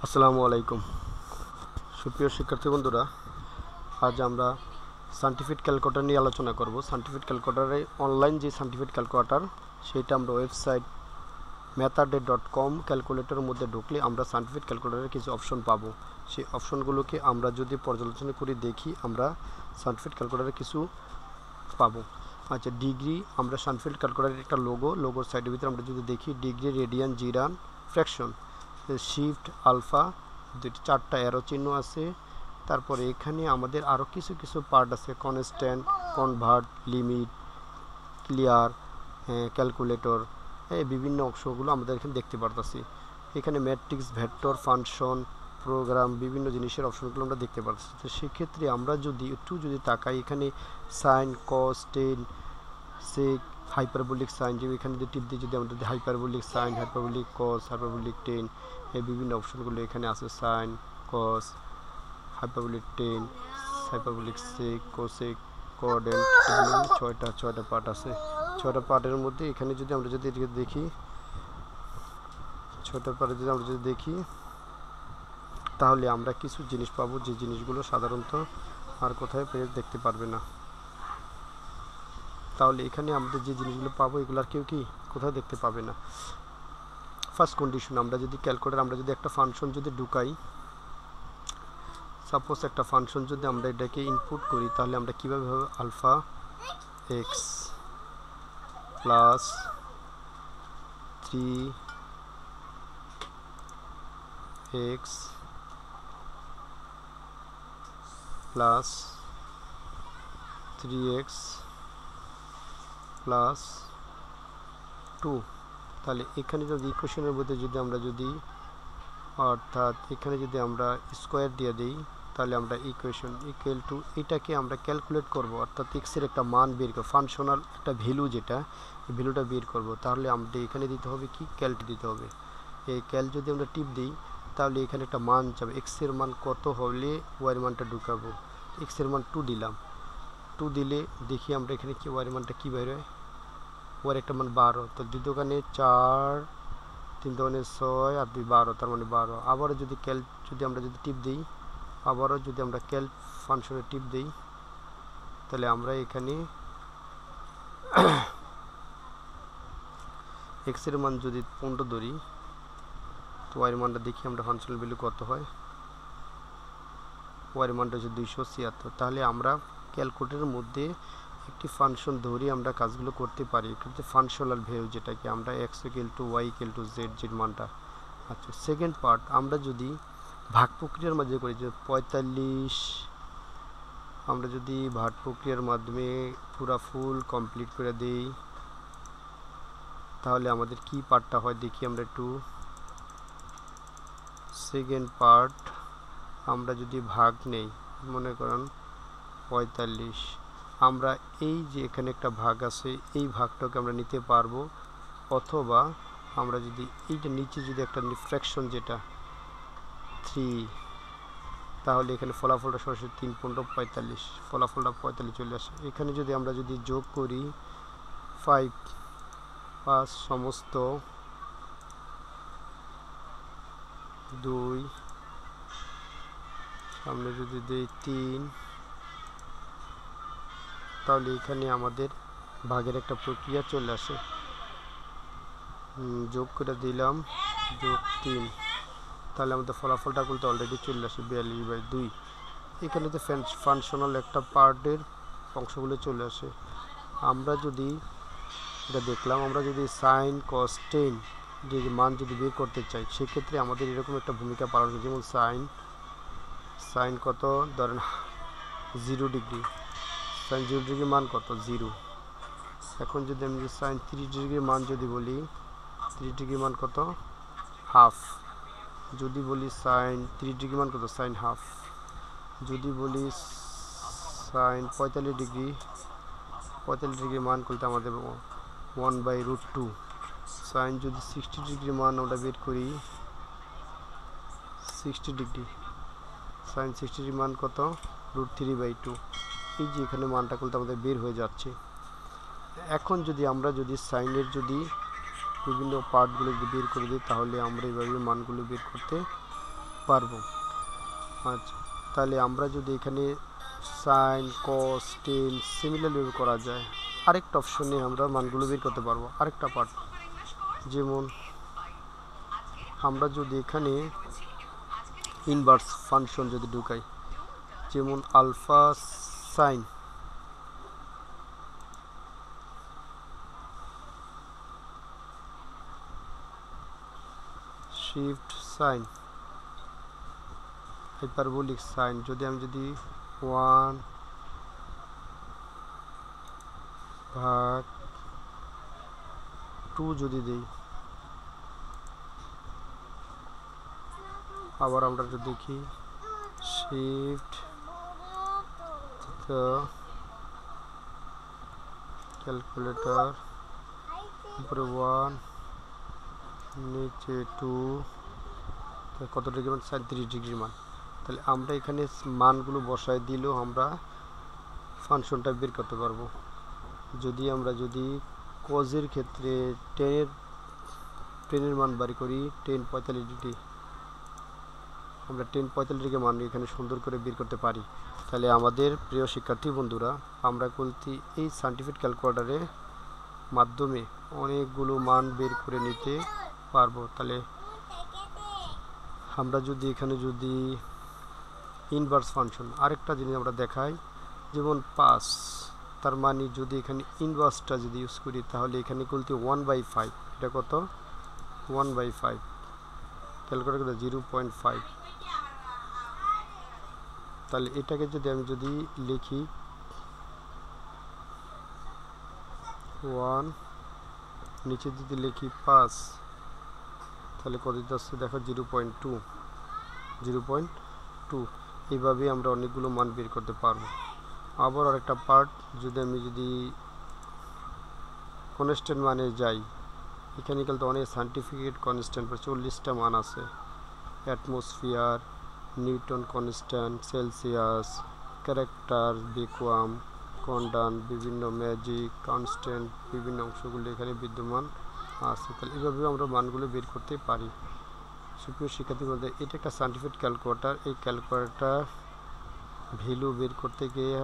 আসসালামু আলাইকুম সুপ্রিয় শিক্ষার্থী বন্ধুরা, আজ আমরা সায়েন্টিফিক ক্যালকুলেটর নিয়ে আলোচনা করব। সায়েন্টিফিক ক্যালকুলেটরে অনলাইন যে সায়েন্টিফিক ক্যালকুলেটর, সেটা আমরা ওয়েবসাইট mathade.com ক্যালকুলেটরের মধ্যে ঢুকলে আমরা সায়েন্টিফিক ক্যালকুলেটরের কিছু অপশন পাবো। সেই অপশনগুলোকে আমরা যদি পর্যালোচনা করে দেখি, আমরা সায়েন্টিফিক ক্যালকুলেটরে কিছু পাবো। আচ্ছা, ডিগ্রি, আমরা সায়েন্টিফিক ক্যালকুলেটরের একটা লোগোর সাইডের ভিতরে আমরা যদি দেখি ডিগ্রি, রেডিয়ান, জিরান, ফ্র্যাকশন, শিফট, আলফা, চারটা অ্যারো চিহ্ন আছে। তারপরে এখানে আমাদের আরও কিছু কিছু পার্ট আছে, constant, convert, limit, clear, calculator, বিভিন্ন অংশগুলো আমাদের এখানে দেখতে পারতেছি। এখানে ম্যাট্রিক্স, ভেক্টর, ফাংশন, প্রোগ্রাম, বিভিন্ন জিনিসের অপশনগুলো আমরা দেখতে পাচ্ছি। তো সেক্ষেত্রে আমরা যদি একটু তাকাই, এখানে সাইন, কস, টেন, সেক, হাইপারবোলিক সাইন, যে এখানে যদি টিপ দিয়ে যদি আমরা হাইপারবোলিক সাইন, হাইপারবোলিক কস, হাইপারবোলিক টেন, এই বিভিন্ন অপশনগুলো এখানে আছে। সাইন, কস, হাইপারবোলিক টেন, হাইপারবোলিক সেক, কোসেক, কোঅর্ডিনেট, ছয়টা পার্ট আছে। ছয়টা পার্টের মধ্যে এখানে যদি আমরা দেখি, ছয়টা পার্টে যদি আমরা দেখি, তাহলে আমরা কিছু জিনিস পাবো, যে জিনিসগুলো সাধারণত আর কোথায় দেখতে পারবে না। তাহলে এখানে আমাদের যে জিনিসগুলো পাবো, এগুলো আর কেউ কোথাও দেখতে পাবে না। ফার্স্ট কন্ডিশন, আমরা যদি ক্যালকুলেটর, আমরা যদি একটা ফাংশন যদি ঢুকাই, সাপোজ একটা ফাংশন যদি আমরা এটাকে ইনপুট করি, তাহলে আমরা কীভাবে হবে, alpha x plus 3x plus 3x plus 2, তাহলে এখানে যদি ইকুয়েশনের মধ্যে যদি আমরা অর্থাৎ এখানে যদি আমরা স্কোয়ার দিয়ে দিই, তাহলে আমরা ইকুয়েশন ইকুয়াল টু এটাকে আমরা ক্যালকুলেট করব, অর্থাৎ এক্সের একটা মান বের করব, ফাংশনাল একটা ভ্যালু, যেটা এই ভ্যালুটা বের করব। তাহলে আমাদের এখানে দিতে হবে কি, ক্যাল দিতে হবে। এই ক্যাল যদি আমরা টিপ দিই, তাহলে এখানে একটা মান যাবে, এক্সের মান কত হলে ওয়াইয়ের মানটা ঢুকাবো। এক্সের মান 2 দিলাম, 2 দিলে দেখি আমরা এখানে কি ওয়াইয়ের মানটা কী বের হয়। ওয়ার একটা মান 12, তো 2 দোকানে 4, 3 দোকানে 6 আর 2 12, তার মানে 12। আবারও যদি ক্যাল যদি আমরা টিপ দিই, আবারও যদি আমরা ক্যাল ফাংশনে টিপ দিই, তাহলে আমরা এখানে এক্সের মান যদি 15 ধরি, তো ওয়াইয়ের মানটা দেখি আমরা ফাংশনাল ভ্যালু কত হয়। ওয়াইয়ের মানটা হচ্ছে 276। তাহলে আমরা ক্যালকুলেটরের মধ্যে একটি ফাংশন ধরে আমরা কাজগুলো করতে পারি। কিন্তু ফাংশনাল ভ্যালু, যেটাকে আমরা x equal to y equal to z, z মানটা। আচ্ছা, সেকেন্ড পার্ট, আমরা যদি ভাগ প্রক্রিয়ার মাধ্যমে করি, যে 45 আমরা যদি ভাগ প্রক্রিয়ার মাধ্যমে পুরা ফুল কমপ্লিট করে দিই, তাহলে আমাদের কি পার্টটা হয় দেখি আমরা একটু। সেকেন্ড পার্ট, আমরা যদি ভাগ নেই, মনে করেন 45, আমরা এই যে এখানে একটা ভাগ আছে, এই ভাগটাকে আমরা নিতে পারবো, অথবা আমরা যদি এইটা নিচে যদি একটা ফ্র্যাকশন, যেটা 3, তাহলে এখানে ফলাফলটা সরাসরি 3 15 45, ফলাফলটা 45 চলে আসে। এখানে যদি আমরা যোগ করি 5 5 সমস্ত 2, সামনে যদি দিই 3, তাহলে এখানে আমাদের ভাগের একটা প্রক্রিয়া চলে আসে। যোগ করে দিলাম, যোগ 3, তাহলে আমাদের ফলাফলটা কিন্তু অলরেডি চলে আসে 42/2। এখানে তো ফাংশনাল একটা পার্টের অংশগুলো চলে আসে। আমরা যদি এটা দেখলাম, আমরা যদি সাইন, কস, টেন যে মান যদি বের করতে চাই, সেক্ষেত্রে আমাদের এরকম একটা ভূমিকা পালন করে। যেমন সাইন কত, ধরেন 0 ডিগ্রি, সাইন 0 ডিগ্রির মান কত, 0। এখন যদি আমি সাইন 3 ডিগ্রির মান যদি বলি, 3 ডিগ্রির মান কত, হাফ। যদি বলি সাইন 3 ডিগ্রি মান কত, সাইন হাফ। যদি বলি সাইন 45 ডিগ্রি মান করতে আমাদের 1/√2। সাইন যদি 60 ডিগ্রি মান আমরা বের করি, 60 ডিগ্রি, সাইন 60 ডিগ্রি মান কত, √3/2। এই যে এখানে মানটা করতে আমাদের বের হয়ে যাচ্ছে। এখন যদি আমরা সাইনের বিভিন্ন পার্টগুলো যদি বের করে দিই, তাহলে আমরা এইভাবে মানগুলো বের করতে পারবো। আচ্ছা, তাহলে আমরা যদি এখানে সাইন কস টেন সিমিলারলি করা যায়, আরেকটা অপশনে আমরা মানগুলো বের করতে পারবো। আরেকটা পার্ট, যেমন আমরা যদি এখানে ইনভার্স ফাংশন যদি ঢুকাই, যেমন alpha sine shift sine hyperbolic sine, যদি আমি 1/2 যদি দিই, আবার আমরা যদি দেখি শিফট ক্যালকুলেটর, উপরে 1 নিচে 2, কত ডিগ্রি মান? 37° মান। তাহলে আমরা এখানে মানগুলো বসায় দিলেও আমরা ফাংশনটা বের করতে পারবো। যদি আমরা কজের ক্ষেত্রে টেনের মান বাড়ি করি 1045°, আমরা 1045 মান এখানে সুন্দর করে বের করতে পারি। তাহলে আমাদের প্রিয় শিক্ষার্থী বন্ধুরা, আমরা বলতে এই সায়েন্টিফিক ক্যালকুলেটরের মাধ্যমে অনেকগুলো মান বের করে নিতে পারবো। তাহলে আমরা এখানে ইনভার্স ফাংশন, আরেকটা জিনিস আমরা দেখাই, যেমন 5, তার মানে যদি এখানে ইনভার্সটা ইউজ করি, তাহলে এখানে বলতে 1/5, এটা কত? 1/5 ক্যালকুলেট করে 0.5। তাহলে এটাকে আমি লিখি 1, নিচে লিখি 5, তাহলে কত দিতে দেখো 0.2। এইভাবে আমরা অনেকগুলো মান বের করতে পারবো। আবার আরেকটা পার্ট, আমি কনস্ট্যান্ট মানে যাই, এখানে কিন্তু অনেক সায়েন্টিফিক কনস্ট্যান্ট 40টা মান আছে। Atmosphere, Newton constant, Celsius, character, vacuum, কন্ডান, বিভিন্ন ম্যাজিক কনস্ট্যান্ট, বিভিন্ন অংশগুলো এখানে বিদ্যমান আছে। তাহলে এইভাবে আমরা মানগুলো বের করতে পারি। সুপ্রিয় শিক্ষার্থী বলতে, এটা একটা সায়েন্টিফিক ক্যালকুলেটর। এই ক্যালকুলেটর ভ্যালু বের করতে গিয়ে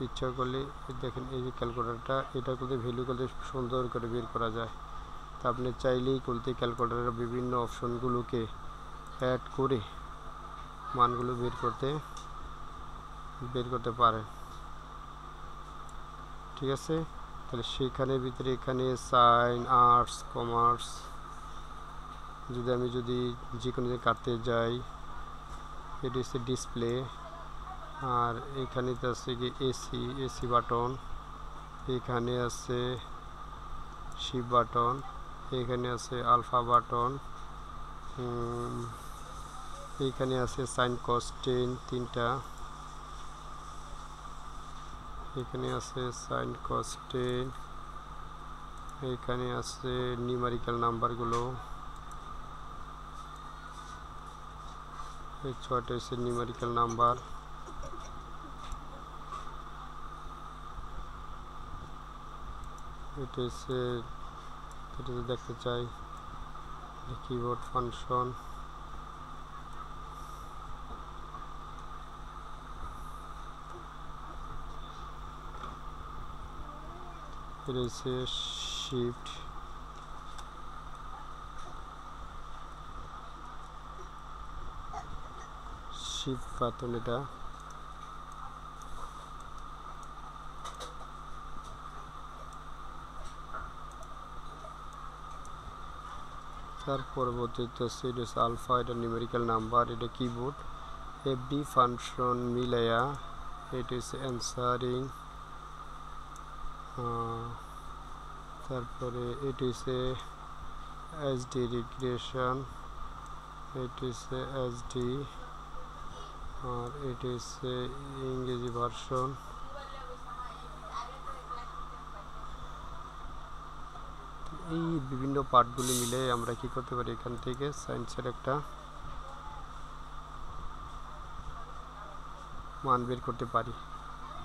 ইচ্ছা করলে দেখেন, এই যে ক্যালকুলেটরটা, এটা করতে ভ্যালু করতে সুন্দর করে বের করা যায়। তা আপনি চাইলেই করতে ক্যালকুলেটরের বিভিন্ন অপশনগুলোকে অ্যাড করে মানগুলো বের করতে পারে। ঠিক আছে, তাহলে সেখানে ভিতরে এখানে সাইন, আর্টস, কমার্স, আমি যে কোনো কাটতে যাই, এটি হচ্ছে ডিসপ্লে। আর এখানে আছে কি এসি বাটন, এখানে আছে শিফট বাটন, এখানে আছে আলফা বাটন, এইখানে আছে সাইন কস টেন 3টা, এখানে আছে সাইন কস টেন, এখানে আছে নিউমেরিক্যাল নাম্বারগুলো, এই 6টা হচ্ছে নিউমেরিক্যাল নাম্বার। এটা দেখতে চাই কিবোর্ড ফাংশন, এটা হচ্ছে শিফট, বাটন। এটা তার পরবর্তীতে এটা আলফা, এটা নিউমেরিক্যাল নাম্বার, এটা কিবোর্ড। এফডি ফাংশন মিলাইয়া এটা হচ্ছে অ্যান্সারিং, তারপরে এটা হচ্ছে এসডি রিগ্রেশন, এটা হচ্ছে এসডি, আর এটা হচ্ছে ইংরেজি ভার্সন। এই বিভিন্ন পার্টগুলি মিলে আমরা কি করতে পারি, এখান থেকে সায়েন্সের একটা মান বের করতে পারি।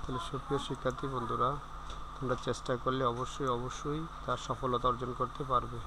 তাহলে সুপ্রিয় শিক্ষার্থী বন্ধুরা, তোমরা চেষ্টা করলে অবশ্যই তার সফলতা অর্জন করতে পারবে।